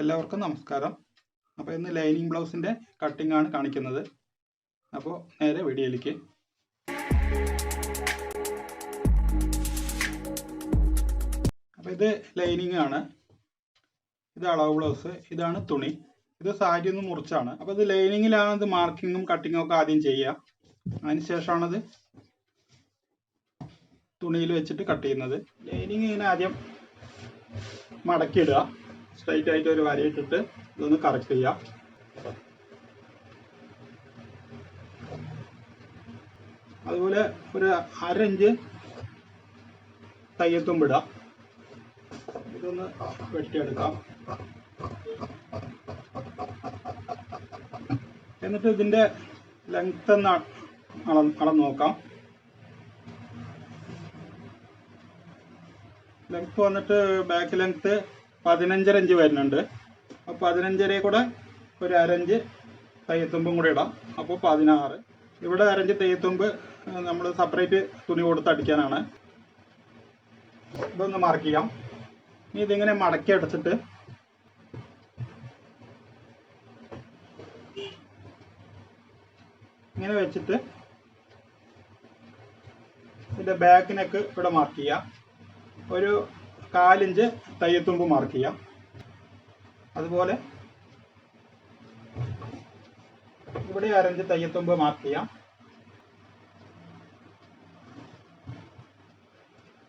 എല്ലാവർക്കും നമസ്കാരം. അപ്പോൾ ഇന്ന് ലൈനിങ് ബ്ലൗസിൻ്റെ കട്ടിംഗ് ആണ് കാണിക്കുന്നത്. അപ്പോൾ നേരെ വീഡിയോയിലേക്ക്. അപ്പോൾ ഇത് ലൈനിങ് ആണ്, ഇത് അളവ് ബ്ലൗസ്, ഇതാണ് തുണി, ഇത് സാരി ഒന്ന് മുറിച്ചാണ്. അപ്പോൾ ഇത് ലൈനിങ്ങിലാണ് ഇത് മാർക്കിങ്ങും കട്ടിങ്ങും ഒക്കെ ആദ്യം ചെയ്യുക. അതിനുശേഷമാണത് തുണിയിൽ വെച്ചിട്ട് കട്ട് ചെയ്യുന്നത്. ലൈനിങ് ഇങ്ങനെ ആദ്യം മടക്കിയിടുക, സ്ട്രൈറ്റ് ആയിട്ട് ഒരു വരയിട്ടിട്ട് ഇതൊന്ന് കറക്റ്റ് ചെയ്യാം. അതുപോലെ ഒരു 1/2 ഇഞ്ച് തയ്യത്തുമ്പിടാം. ഇതൊന്ന് വെട്ടിയെടുക്കാം. എന്നിട്ട് ഇതിൻ്റെ ലെങ്ത് ഒന്ന് അളന്ന് നോക്കാം. ലെങ്ത് വന്നിട്ട് ബാക്ക് ലെങ്ത് 15.5 ഇഞ്ച് വരുന്നുണ്ട്. അപ്പോൾ 15.5 കൂടെ ഒരു 1/2 ഇഞ്ച് തയ്യത്തുമ്പും കൂടെ ഇടാം. അപ്പോൾ 16. ഇവിടെ 1/2 ഇഞ്ച് തയ്യത്തുമ്പ് നമ്മൾ സെപ്പറേറ്റ് തുണി കൊടുത്ത് അടിക്കാനാണ്. ഇതൊന്ന് മാർക്ക് ചെയ്യാം. ഇനി ഇതിങ്ങനെ മടക്കി അടിച്ചിട്ട് ഇങ്ങനെ വെച്ചിട്ട് ഇതിൻ്റെ ബാക്ക് നെക്ക് ഇവിടെ മാർക്ക് ചെയ്യാം. ഒരു 1/4 ഇഞ്ച് തയ്യത്തുമ്പ് മാർക്ക് ചെയ്യാം. അതുപോലെ ഇവിടെ 1/2 ഇഞ്ച് തയ്യത്തുമ്പ് മാർക്ക് ചെയ്യാം.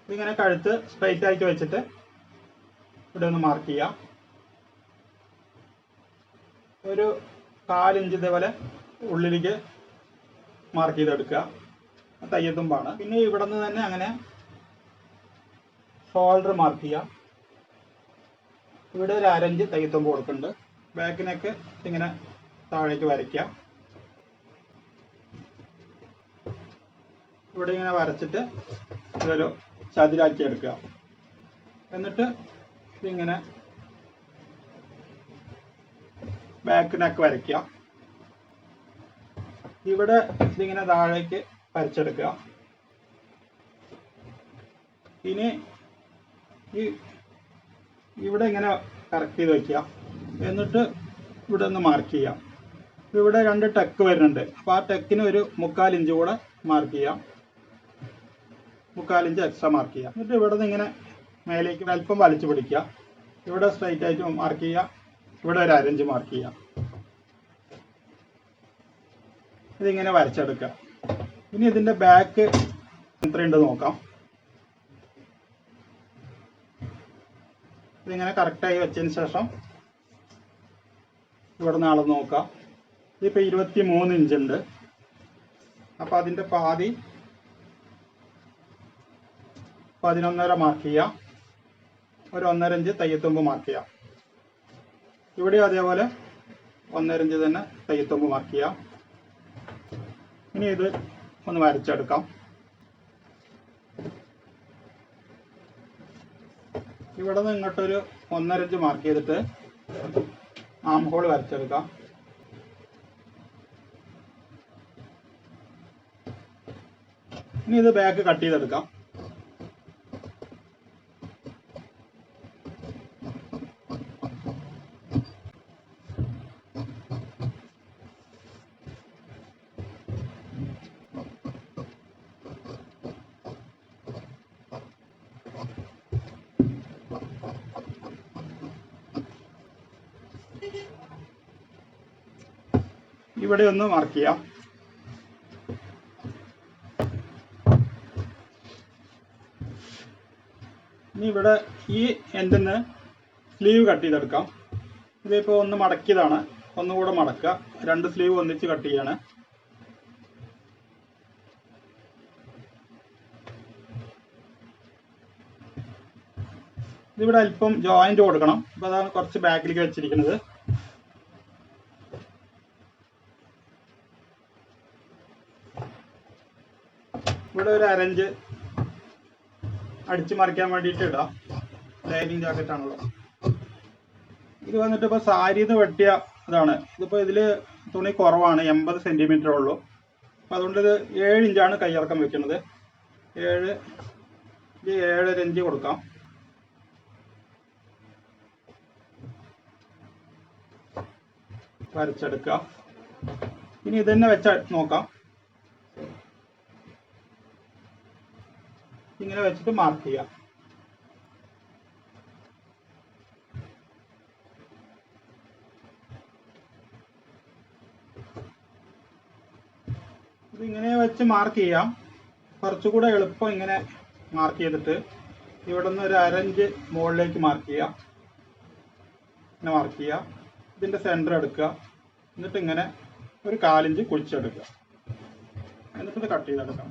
ഇതിങ്ങനെ കഴുത്ത് സ്ട്രൈറ്റ് ആയിട്ട് വെച്ചിട്ട് ഇവിടെ ഒന്ന് മാർക്ക് ചെയ്യാം. ഒരു 1/4 ഇഞ്ച് ഇതേപോലെ ഉള്ളിലേക്ക് മാർക്ക് ചെയ്തെടുക്കുക. തയ്യത്തുമ്പാണ്. പിന്നെ ഇവിടെ നിന്ന് തന്നെ അങ്ങനെ ഷോൾഡർ മാർക്ക് ചെയ്യാം. ഇവിടെ ഒരു 1/2 ഇഞ്ച് തയ്യത്തുമ്പ് കൊടുക്കുന്നുണ്ട്. ബാക്കിനൊക്കെ ഇങ്ങനെ താഴേക്ക് വരയ്ക്കാം. ഇവിടെ ഇങ്ങനെ വരച്ചിട്ട് ഇതൊരു ചതുരാക്കി എടുക്കുക. എന്നിട്ട് ഇതിങ്ങനെ ബാക്കിനൊക്കെ വരയ്ക്കുക. ഇവിടെ ഇതിങ്ങനെ താഴേക്ക് വരച്ചെടുക്കുക. ഇനി ഇവിടെ ഇങ്ങനെ കറക്റ്റ് ചെയ്ത് വയ്ക്കുക. എന്നിട്ട് ഇവിടെ ഒന്ന് മാർക്ക് ചെയ്യാം. ഇവിടെ 2 ടെക്ക് വരുന്നുണ്ട്. അപ്പോൾ ആ ടെക്കിന് ഒരു 3/4 ഇഞ്ച് കൂടെ മാർക്ക് ചെയ്യാം. 3/4 ഇഞ്ച് എക്സ്ട്രാ മാർക്ക് ചെയ്യാം. എന്നിട്ട് ഇവിടെ നിന്ന് ഇങ്ങനെ മേലേക്ക് അല്പം വലിച്ചു പിടിക്കുക. ഇവിടെ സ്ട്രൈറ്റ് ആയിട്ട് മാർക്ക് ചെയ്യുക. ഇവിടെ ഒരു 1/2 ഇഞ്ച് മാർക്ക് ചെയ്യാം. ഇതിങ്ങനെ വരച്ചെടുക്കുക. ഇനി ഇതിൻ്റെ ബാക്ക് എത്രയുണ്ട് നോക്കാം. ഇതിങ്ങനെ കറക്റ്റായി വെച്ചതിന് ശേഷം ഇവിടെ നിന്ന് അളന്ന് നോക്കാം. ഇതിപ്പോൾ 23 ഇഞ്ച് ഉണ്ട്. അപ്പോൾ അതിൻ്റെ പാതി 11.5 മാർക്ക് ചെയ്യാം. ഒരു 1.5 ഇഞ്ച് തയ്യത്തുമ്പ് മാർക്ക് ചെയ്യാം. ഇവിടെ അതേപോലെ 1.5 ഇഞ്ച് തന്നെ തയ്യത്തുമ്പ് മാർക്ക് ചെയ്യാം. ഇനി ഇത് ഒന്ന് വരച്ചെടുക്കാം. ഇവിടെ നിന്ന് ഇങ്ങോട്ടൊരു 1.5 ഇഞ്ച് മാർക്ക് ചെയ്തിട്ട് ആം ഹോൾ വരച്ചെടുക്കാം. ഇനി ഇത് ബാക്ക് കട്ട് ചെയ്തെടുക്കാം. ഇവിടെ ഒന്ന് മാർക്ക് ചെയ്യാം. ഇനി ഇവിടെ ഈ എൻഡിൽ നിന്ന് സ്ലീവ് കട്ട് ചെയ്തെടുക്കാം. ഇതിപ്പോൾ ഒന്ന് മടക്കിയതാണ്. ഒന്നുകൂടെ മടക്കുക. 2 സ്ലീവ് ഒന്നിച്ച് കട്ട് ചെയ്യാണ്. ഇതിവിടെ അല്പം ജോയിന്റ് കൊടുക്കണം. അപ്പോൾ അതാണ് കുറച്ച് ബാക്കിലേക്ക് വെച്ചിരിക്കുന്നത്. ഇവിടെ ഒരു 1/2 ഇഞ്ച് അടിച്ചു മറിക്കാൻ വേണ്ടിയിട്ട് ഇടാം. ലൈനിങ് ജാക്കറ്റ് ആണല്ലോ. ഇത് വന്നിട്ട് ഇപ്പോൾ സാരിന്ന് വെട്ടിയ ഇതാണ്. ഇതിപ്പോൾ ഇതിൽ തുണി കുറവാണ്, 80 സെൻറ്റിമീറ്റർ ഉള്ളൂ. അപ്പോൾ അതുകൊണ്ട് ഇത് 7 ഇഞ്ചാണ് കയ്യിറക്കം വെക്കുന്നത്. 7.5 ഇഞ്ച് കൊടുക്കാം. വരച്ചെടുക്കുക. ഇനി ഇതന്നെ വെച്ച് നോക്കാം. ഇങ്ങനെ വെച്ചിട്ട് മാർക്ക് ചെയ്യാം. ഇതിങ്ങനെ വെച്ച് മാർക്ക് ചെയ്യാം. കുറച്ചുകൂടെ എളുപ്പം ഇങ്ങനെ മാർക്ക് ചെയ്തിട്ട് ഇവിടെ നിന്ന് ഒരു 1/2 ഇഞ്ച് മുകളിലേക്ക് മാർക്ക് ചെയ്യാം. ഇങ്ങനെ മാർക്ക് ചെയ്യുക. ഇതിൻ്റെ സെൻറ്റർ എടുക്കുക. എന്നിട്ട് ഇങ്ങനെ ഒരു 1/4 ഇഞ്ച് കുഴിച്ചെടുക്കുക. എന്നിട്ട് ഇത് കട്ട് ചെയ്തെടുക്കാം.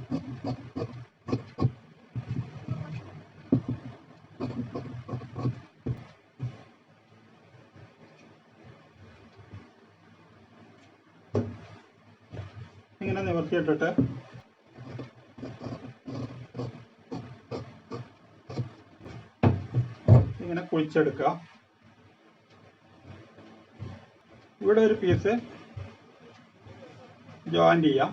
ഇങ്ങനെ നിവർത്തിയിട്ടിട്ട് ഇങ്ങനെ കുഴിച്ചെടുക്കുക. ഇവിടെ ഒരു പീസ് ജോയിന്റ് ചെയ്യാം.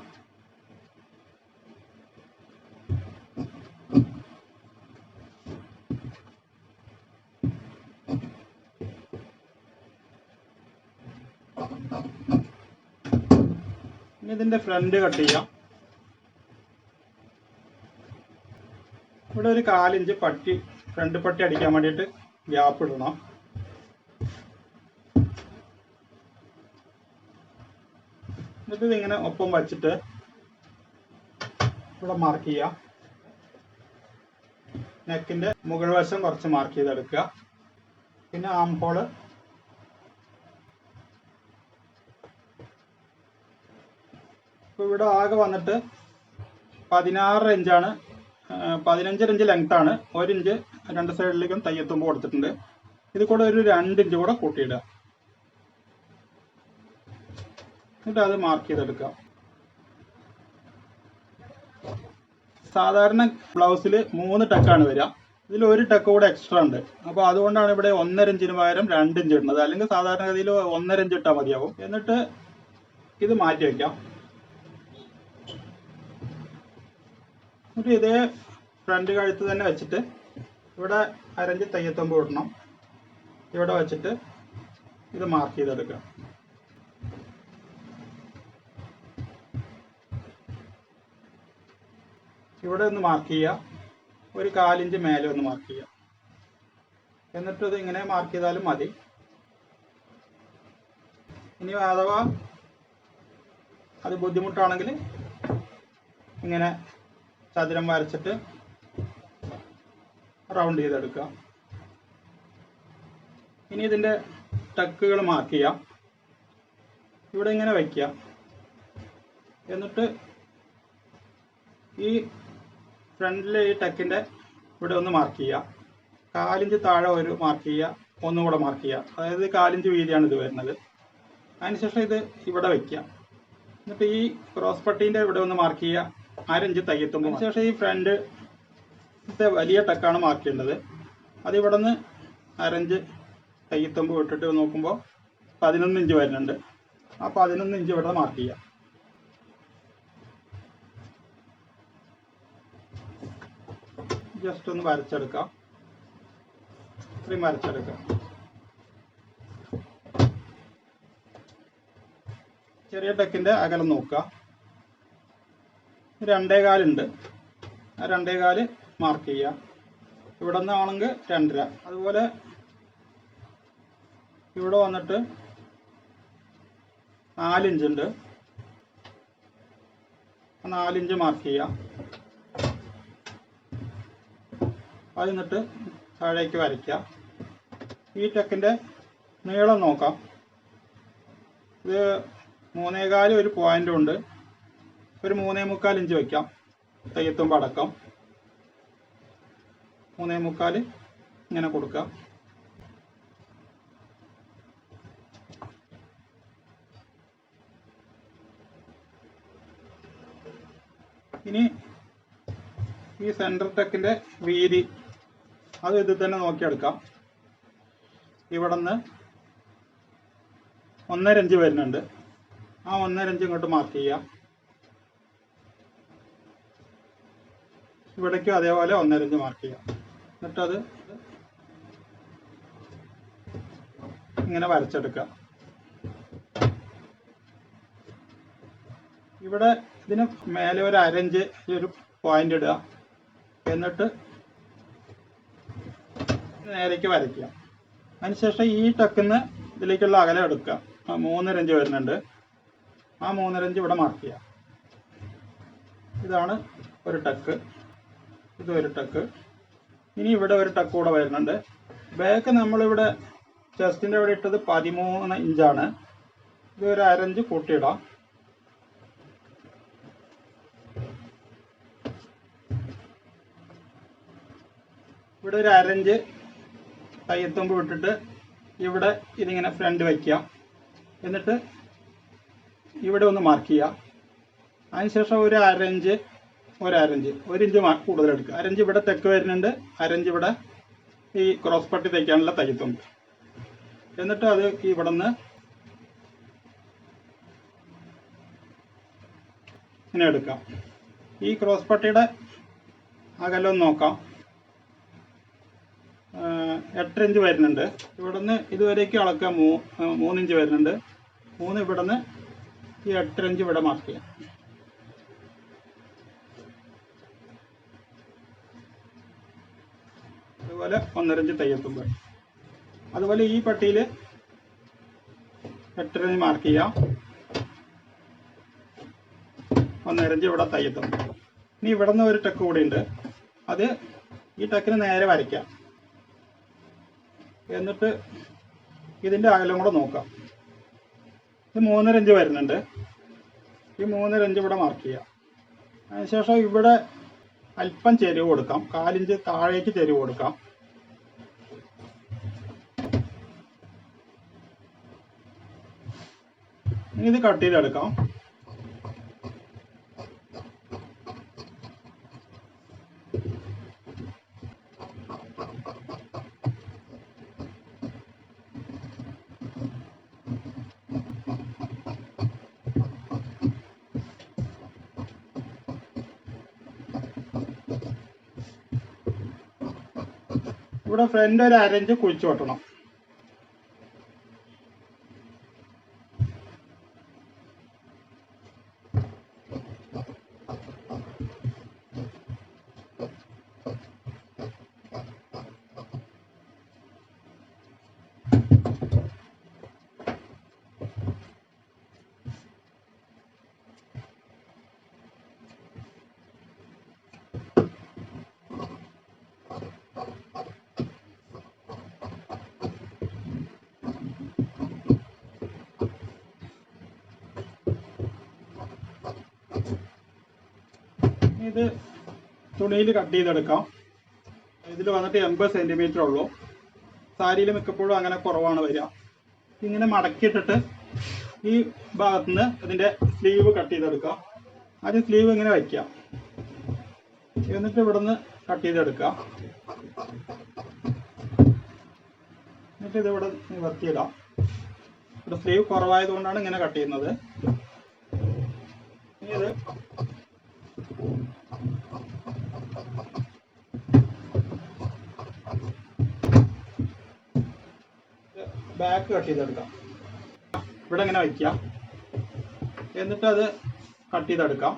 ഇനി ഇതിന്റെ ഫ്രണ്ട് കട്ട് ചെയ്യാം. ഇവിടെ ഒരു 1/4 ഇഞ്ച് പട്ടി ഫ്രണ്ട് പട്ടി അടിക്കാൻ വേണ്ടിയിട്ട് ഗ്യാപ്പ് ഇടണം. എന്നിട്ട് ഇതിങ്ങനെ ഒപ്പം വച്ചിട്ട് ഇവിടെ മാർക്ക് ചെയ്യാം. നെക്കിന്റെ മുകൾ വശം കുറച്ച് മാർക്ക് ചെയ്തെടുക്കുക. പിന്നെ ആം ഹോള് ഇപ്പൊ ഇവിടെ ആകെ വന്നിട്ട് 16 ഇഞ്ചാണ്. 15 ഇഞ്ച് ലെങ്ത് ആണ്. 1 ഇഞ്ച് രണ്ട് സൈഡിലേക്കും തയ്യെത്തുമ്പോൾ കൊടുത്തിട്ടുണ്ട്. ഇത് കൂടെ ഒരു 2 ഇഞ്ച് കൂടെ കൂട്ടിയിടുക. എന്നിട്ട് അത് മാർക്ക് ചെയ്തെടുക്കാം. സാധാരണ ബ്ലൗസിൽ 3 ടക്കാണ് വരിക. ഇതിൽ ഒരു ടക്ക് കൂടെ എക്സ്ട്രാ ഉണ്ട്. അപ്പോൾ അതുകൊണ്ടാണ് ഇവിടെ 1.5 ഇഞ്ചിന് പകരം 2 ഇഞ്ച് ഇടുന്നത്. അല്ലെങ്കിൽ സാധാരണഗതിയിൽ 1.5 ഇഞ്ച് ഇട്ടാൽ മതിയാവും. എന്നിട്ട് ഇത് മാറ്റി വയ്ക്കാം. എന്നിട്ട് ഇതേ ഫ്രണ്ട് കഴുത്ത് തന്നെ വെച്ചിട്ട് ഇവിടെ 1/2 ഇഞ്ച് തയ്യത്തുമ്പ് ഇടണം. ഇവിടെ വെച്ചിട്ട് ഇത് മാർക്ക് ചെയ്തെടുക്കുക. ഇവിടെ ഒന്ന് മാർക്ക് ചെയ്യുക. ഒരു 1/4 ഇഞ്ച് മേലെ ഒന്ന് മാർക്ക് ചെയ്യുക. എന്നിട്ട് ഇത് ഇങ്ങനെ മാർക്ക് ചെയ്താലും മതി. ഇനി അഥവാ അത് ബുദ്ധിമുട്ടാണെങ്കിൽ ഇങ്ങനെ ചതുരം വരച്ചിട്ട് റൗണ്ട് ചെയ്തെടുക്കുക. ഇനി ഇതിൻ്റെ ടക്കുകൾ മാർക്ക് ചെയ്യാം. ഇവിടെ ഇങ്ങനെ വയ്ക്കുക. എന്നിട്ട് ഈ ഫ്രണ്ടിലെ ഈ ടക്കിൻ്റെ ഇവിടെ ഒന്ന് മാർക്ക് ചെയ്യുക. 1/4 ഇഞ്ച് താഴെ ഒരു മാർക്ക് ചെയ്യുക. ഒന്നും കൂടെ മാർക്ക് ചെയ്യുക. അതായത് 1/4 ഇഞ്ച് വീതിയാണ് ഇത് വരുന്നത്. അതിനുശേഷം ഇത് ഇവിടെ വയ്ക്കുക. എന്നിട്ട് ഈ ക്രോസ് പട്ടീൻ്റെ ഇവിടെ ഒന്ന് മാർക്ക് ചെയ്യുക. 1/2 ഇഞ്ച് തയ്യത്തുമ്പോൾ. അതിനുശേഷം ഈ ഫ്രണ്ട് വലിയ ടക്കാണ് മാർക്ക് ചെയ്യേണ്ടത്. അത് ഇവിടെ നിന്ന് 1/2 ഇഞ്ച് തയ്യത്തുമ്പോൾ ഇട്ടിട്ട് നോക്കുമ്പോൾ 11 ഇഞ്ച് വരുന്നുണ്ട്. ആ 11 ഇഞ്ച് ഇവിടെ മാർക്ക് ചെയ്യുക. ജസ്റ്റ് ഒന്ന് വരച്ചെടുക്കാം. ഇത്രയും വരച്ചെടുക്കാം. ചെറിയ ടക്കിൻ്റെ അകലം നോക്കുക. 2.25 ഉണ്ട്. ആ 2.25 മാർക്ക് ചെയ്യുക. ഇവിടെ നിന്നാണെങ്കിൽ 2.5. അതുപോലെ ഇവിടെ വന്നിട്ട് 4 ഇഞ്ച് ഉണ്ട്. 4 ഇഞ്ച് മാർക്ക് ചെയ്യുക. അത് എന്നിട്ട് താഴേക്ക് വരയ്ക്കുക. ഈ ടക്കിൻ്റെ നീളം നോക്കാം. ഇത് 3.25 ഒരു പോയിൻ്റും ഉണ്ട്. ഒരു 3.25 ഇഞ്ച് വയ്ക്കാം. തയ്യത്തുമ്പോൾ അടക്കം 3.25 ഇങ്ങനെ കൊടുക്കാം. ഇനി ഈ സെൻറ്റർ ടക്കിൻ്റെ വീതി അത് ഇതിൽ തന്നെ നോക്കിയെടുക്കാം. ഇവിടെ നിന്ന് 1.5 ഇഞ്ച് വരുന്നുണ്ട്. ആ 1.5 ഇഞ്ച് ഇങ്ങോട്ട് മാർക്ക് ചെയ്യാം. ഇവിടേക്കും അതേപോലെ 1.5 ഇഞ്ച് മാർക്ക് ചെയ്യാം. എന്നിട്ടത് ഇങ്ങനെ വരച്ചെടുക്കാം. ഇവിടെ ഇതിന് മേലെ ഒരു അരഞ്ച് ഒരു പോയിന്റ് ഇടുക. എന്നിട്ട് നേരേക്ക് വരയ്ക്കുക. അതിനുശേഷം ഈ ടക്കിന്ന് ഇതിലേക്കുള്ള അകലം എടുക്കുക. 3.5 ഇഞ്ച് വരുന്നുണ്ട്. ആ 3.5 ഇഞ്ച് ഇവിടെ മാർക്ക് ചെയ്യുക. ഇതാണ് ഒരു ടക്ക്. ഇത് ഒരു ടക്ക്. ഇനി ഇവിടെ ഒരു ടക്ക് കൂടെ വരുന്നുണ്ട്. ബാക്ക് നമ്മളിവിടെ ചെസ്റ്റിൻ്റെ ഇവിടെ ഇട്ടത് 13 ഇഞ്ചാണ്. ഇത് ഒരു അരഞ്ച് കൂട്ടിയിടാം. ഇവിടെ ഒരു അരഞ്ച് കയ്യെത്തുമ്പ് വിട്ടിട്ട് ഇവിടെ ഇതിങ്ങനെ ഫ്രണ്ട് വയ്ക്കുക. എന്നിട്ട് ഇവിടെ ഒന്ന് മാർക്ക് ചെയ്യുക. അതിനുശേഷം ഒരു അരഞ്ച് ഒരു ഇഞ്ച് കൂടുതൽ എടുക്കുക. അരഞ്ച് ഇവിടെ തെക്ക് വരുന്നുണ്ട്, അരഞ്ച് ഇവിടെ ഈ ക്രോസ് പട്ടി തയ്ക്കാനുള്ള തയ്യത്തുമ്പ്. എന്നിട്ട് അത് ഇവിടെ നിന്ന് ഇങ്ങനെ എടുക്കാം. ഈ ക്രോസ് പട്ടിയുടെ അകലം നോക്കാം. 8 ഇഞ്ച് വരുന്നുണ്ട്. ഇവിടുന്ന് ഇതുവരേക്ക് അളക്കാം 3 ഇഞ്ച് വരുന്നുണ്ട്. 3 ഇവിടുന്ന് ഈ 8 ഇഞ്ച് ഇവിടെ മാർക്ക് ചെയ്യാം. അതുപോലെ 1.5 ഇഞ്ച് തയ്യത്തുമ്പ്. അതുപോലെ ഈ പട്ടിയിൽ 8 ഇഞ്ച് മാർക്ക് ചെയ്യാം. 1.5 ഇഞ്ച് ഇവിടെ തയ്യത്തുമ്പ്. ഇനി ഇവിടുന്ന് ഒരു ടക്ക് കൂടി ഉണ്ട്. അത് ഈ ടക്കിന് നേരെ വരയ്ക്കാം. എന്നിട്ട് ഇതിൻ്റെ അകലം കൂടെ നോക്കാം. ഇത് 3.5 ഇഞ്ച് വരുന്നുണ്ട്. ഈ 3.5 ഇഞ്ച് ഇവിടെ മാർക്ക് ചെയ്യാം. അതിനുശേഷം ഇവിടെ അല്പം ചെരിവ് കൊടുക്കാം. 4 ഇഞ്ച് താഴേക്ക് ചെരിവ് കൊടുക്കാം. ഇനി ഇത് കട്ട് ചെയ്തെടുക്കാം. ഇവിടെ ഫ്രണ്ട് ഒരു അരഞ്ച് കുഴിച്ചു വെട്ടണം. ഇത് തുണിയിൽ കട്ട് ചെയ്തെടുക്കാം. ഇതിൽ വന്നിട്ട് 80 സെൻറ്റിമീറ്റർ ഉള്ളൂ. സാരിയിൽ മിക്കപ്പോഴും അങ്ങനെ കുറവാണ് വരിക. ഇങ്ങനെ മടക്കിയിട്ടിട്ട് ഈ ഭാഗത്തുനിന്ന് ഇതിൻ്റെ സ്ലീവ് കട്ട് ചെയ്തെടുക്കാം. ആദ്യം സ്ലീവ് ഇങ്ങനെ വയ്ക്കാം. എന്നിട്ട് ഇവിടുന്ന് കട്ട് ചെയ്തെടുക്കാം. എന്നിട്ട് ഇതിവിടെ നിവർത്തിയിടാം. ഇവിടെ സ്ലീവ് കുറവായതുകൊണ്ടാണ് ഇങ്ങനെ കട്ട് ചെയ്യുന്നത്. ഇനി ഇത് ബാക്ക് കട്ട് ചെയ്തെടുക്കാം. ഇവിടെ ഇങ്ങനെ വയ്ക്കാം. എന്നിട്ട് അത് കട്ട് ചെയ്തെടുക്കാം.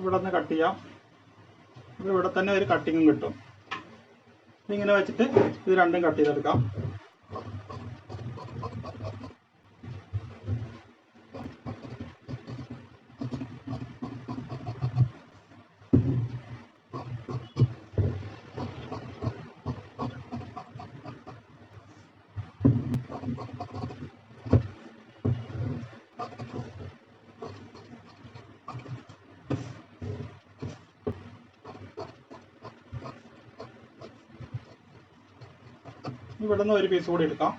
ഇവിടെ നിന്ന് കട്ട് ചെയ്യാം. ഇവിടെ തന്നെ ഒരു കട്ടിങ്ങും കിട്ടും. ഇങ്ങനെ വെച്ചിട്ട് ഇത് രണ്ടും കട്ട് ചെയ്തെടുക്കാം. ഇവിടെ നിന്ന് ഒരു പീസ് കൂടി എടുക്കാം.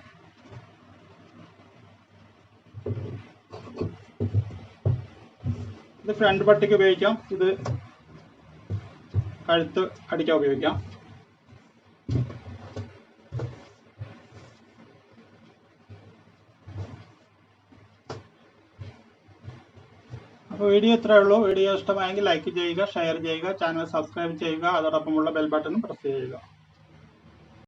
ഇത് ഫ്രണ്ട് പട്ടിക്ക് ഉപയോഗിക്കാം. ഇത് കഴുത്ത് അടിക്കാൻ ഉപയോഗിക്കാം. അപ്പോൾ വീഡിയോ ഇത്രയേ ഉള്ളൂ. വീഡിയോ ഇഷ്ടമായെങ്കിൽ ലൈക്ക് ചെയ്യുക, ഷെയർ ചെയ്യുക, ചാനൽ സബ്സ്ക്രൈബ് ചെയ്യുക, അതോടൊപ്പമുള്ള ബെൽ ബട്ടണും പ്രസ് ചെയ്യുക.